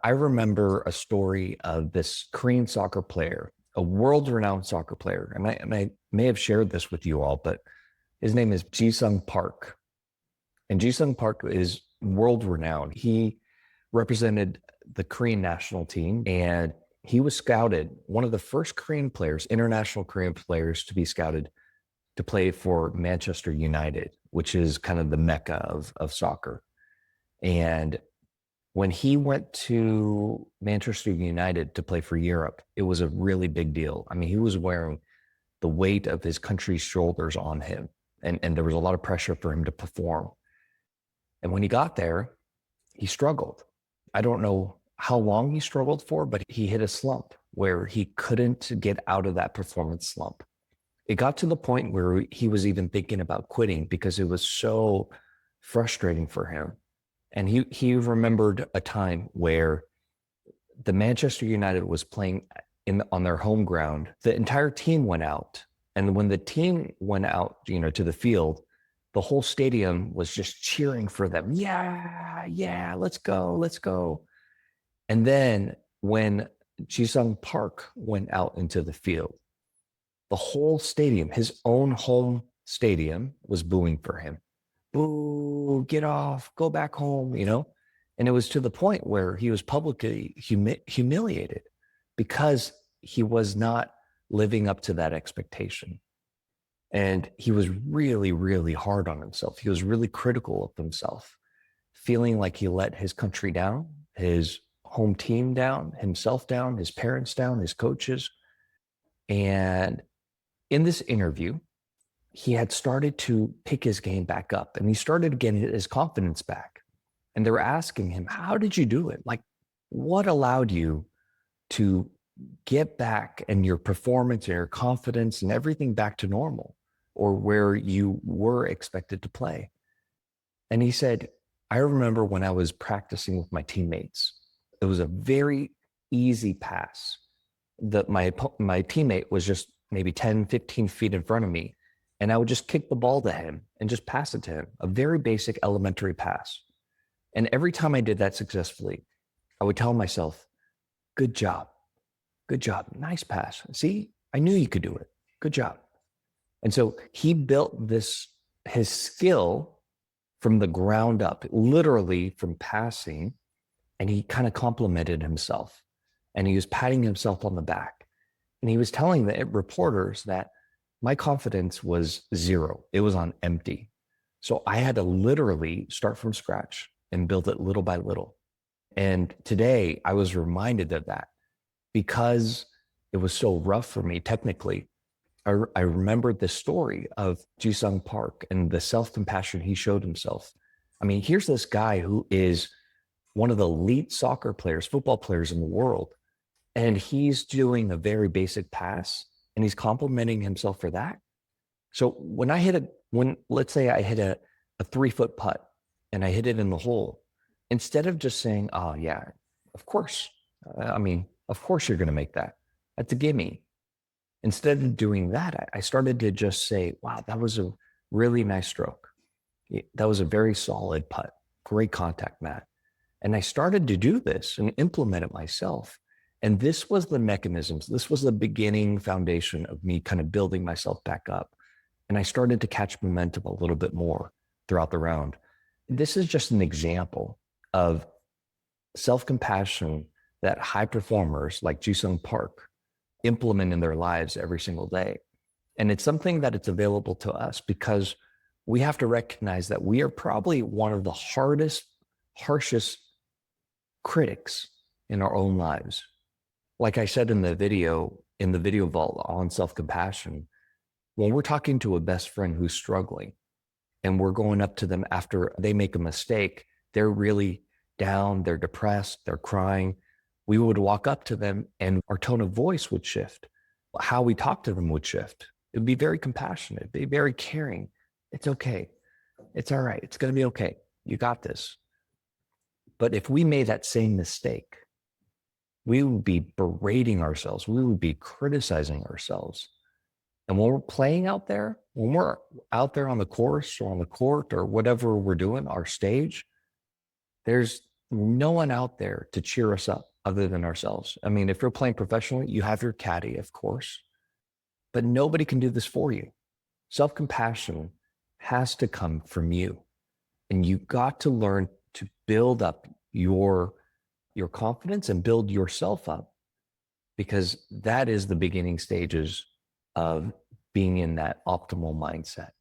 I remember a story of this Korean soccer player, a world-renowned soccer player, and I may have shared this with you all, but his name is Ji-sung Park. And Ji-sung Park is world-renowned. He represented the Korean national team, and he was scouted, one of the first Korean players, international Korean players to be scouted to play for Manchester United, which is kind of the mecca of soccer. And when he went to Manchester United to play for Europe, it was a really big deal. I mean, he was wearing the weight of his country's shoulders on him, and there was a lot of pressure for him to perform. And when he got there, he struggled. I don't know how long he struggled for, but he hit a slump where he couldn't get out of that performance slump. It got to the point where he was even thinking about quitting because it was so frustrating for him. And he remembered a time where the Manchester United was playing on their home ground. The entire team went out. And when the team went out, to the field, the whole stadium was just cheering for them. Yeah, yeah, let's go, let's go. And then when Ji-sung Park went out into the field, the whole stadium, his own home stadium, was booing for him. Boo, get off, go back home, And it was to the point where he was publicly humiliated because he was not living up to that expectation. And he was really, really hard on himself. He was really critical of himself, feeling like he let his country down, his home team down, himself down, his parents down, his coaches. And in this interview, he had started to pick his game back up, and he started getting his confidence back. And they were asking him, how did you do it? Like, what allowed you to get back and your performance and your confidence and everything back to normal, or where you were expected to play? And he said, I remember when I was practicing with my teammates, it was a very easy pass that my teammate was just maybe 10, 15 feet in front of me. And I would just kick the ball to him and just pass it to him, a very basic elementary pass. And every time I did that successfully, I would tell myself, good job, nice pass. See, I knew you could do it. Good job. And so he built his skill from the ground up, literally from passing, and he kind of complimented himself. And he was patting himself on the back. And he was telling the reporters that my confidence was zero. It was on empty. So I had to literally start from scratch and build it little by little. And today I was reminded of that because it was so rough for me technically. I remembered the story of Ji-sung Park and the self-compassion he showed himself. I mean, here's this guy who is one of the elite soccer players, football players in the world, and he's doing a very basic pass, and he's complimenting himself for that. So let's say I hit a 3-foot putt and I hit it in the hole, instead of just saying, oh yeah, of course. Of course you're going to make that. That's a gimme. Instead of doing that, I started to just say, wow, that was a really nice stroke. That was a very solid putt. Great contact, Matt. And I started to do this and implement it myself. And this was the mechanisms. This was the beginning foundation of me kind of building myself back up. And I started to catch momentum a little bit more throughout the round. This is just an example of self-compassion that high performers like Ji-sung Park implement in their lives every single day. And it's something that it's available to us because we have to recognize that we are probably one of the harshest critics in our own lives. Like I said in the video vault on self-compassion, when we're talking to a best friend who's struggling and we're going up to them after they make a mistake, they're really down, they're depressed, they're crying, we would walk up to them and our tone of voice would shift. How we talk to them would shift. It would be very compassionate, it'd be very caring. It's okay. It's all right. It's going to be okay. You got this. But if we made that same mistake, we would be berating ourselves. We would be criticizing ourselves. And when we're playing out there, when we're out there on the course or on the court or whatever we're doing, our stage, there's no one out there to cheer us up other than ourselves. I mean, if you're playing professionally, you have your caddy, of course, but nobody can do this for you. Self-compassion has to come from you. And you got to learn to build up your confidence and build yourself up, because that is the beginning stages of being in that optimal mindset.